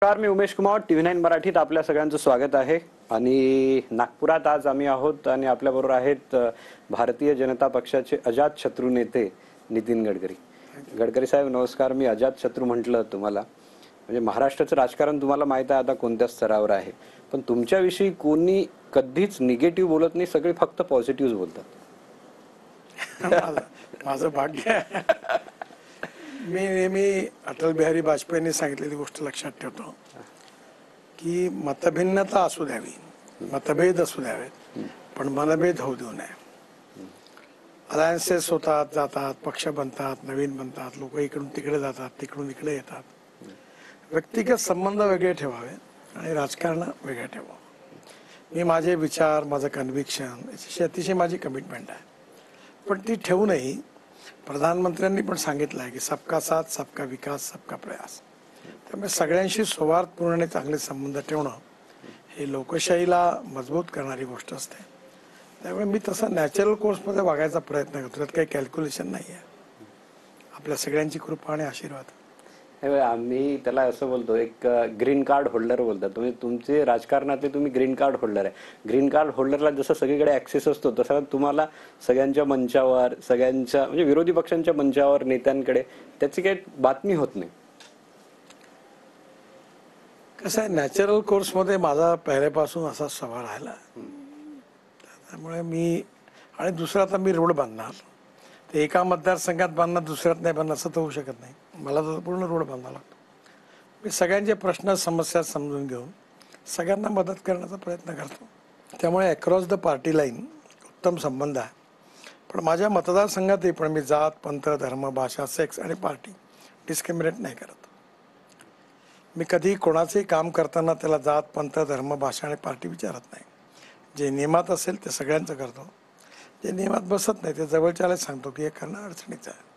नमस्कार, मी उमेश कुमार. TV9 मराठीत आपल्या सगळ्यांचं स्वागत आहे. आणि नागपुरात आज आम्ही आहोत आणि आपल्याबरोबर आहेत भारतीय जनता पक्षाचे अजातशत्रू नेते नितीन गडकरी. गडकरी साहेब नमस्कार. मी अजातशत्रू म्हटलं तुम्हाला, म्हणजे महाराष्ट्राचं राजकारण तुम्हाला माहित आहे आता कोणत्या स्तरावर आहे, पण तुमच्याविषयी कोणी कधीच निगेटिव्ह बोलत नाही, सगळे फक्त पॉझिटिव्ह बोलतात. माझं भाग्य. मी नेहमी अटल बिहारी वाजपेयींनी सांगितलेली गोष्ट लक्षात ठेवतो की मतभिन्नता असू द्यावी, मतभेद असू द्यावेत, पण मनभेद होऊ देऊ नये. अलायन्सेस होतात, जातात, पक्ष बनतात, नवीन बनतात, लोक इकडून तिकडे जातात, तिकडून इकडे येतात. व्यक्तिगत संबंध वेगळे ठेवावे आणि राजकारण वेगळे ठेवावं. मी माझे विचार, माझं कन्व्हिक्शन याच्याशी अतिशय माझी कमिटमेंट आहे, पण ती ठेवूनही प्रधानमंत्र्यांनी पण सांगितलं आहे की सबका साथ, सबका विकास, सबका प्रयास. त्यामुळे सगळ्यांशी सौहार्दपूर्ण चांगले संबंध ठेवणं हे लोकशाहीला मजबूत करणारी गोष्ट असते. त्यामुळे मी तसा नॅचरल कोर्समध्ये वागायचा प्रयत्न करतो. त्यात काही कॅल्क्युलेशन नाही आहे. आपल्या सगळ्यांची कृपा आणि आशीर्वाद. आम्ही त्याला असं बोलतो, एक ग्रीन कार्ड होल्डर बोलतात तुम्ही. तुमचे राजकारणातले तुम्ही ग्रीन कार्ड होल्डर आहे. ग्रीन कार्ड होल्डरला जसं सगळीकडे ऍक्सेस असतो, तसा तुम्हाला सगळ्यांच्या मंचावर, सगळ्यांच्या म्हणजे विरोधी पक्षांच्या मंचावर, नेत्यांकडे त्याची काही बातमी होत नाही. कसं आहे, नॅचरल कोर्समध्ये माझा पहिल्यापासून असा स्वभाव राहिला. त्यामुळे मी आणि दुसरा आता मी रोड बांधणार, ते एका मतदारसंघात बांधणार, दुसऱ्यात नाही बांधणार असं तर होऊ शकत नाही. मला तर पूर्ण रोड बांधावा लागतो. मी सगळ्यांचे प्रश्न, समस्या समजून घेऊन सगळ्यांना मदत करण्याचा प्रयत्न करतो. त्यामुळे अक्रॉस द पार्टी लाईन उत्तम संबंध आहे. पण माझ्या मतदारसंघातही पण मी जात, पंथ, धर्म, भाषा, सेक्स आणि पार्टी डिस्क्रिमिनेट नाही करत. मी कधी कोणाचंही काम करताना त्याला जात, पंथ, धर्म, भाषा आणि पार्टी विचारत नाही. जे नियमात असेल ते सगळ्यांचं करतो. जे नियमात बसत नाही ते जवळच्याला सांगतो की हे करणं अडचणीचं आहे.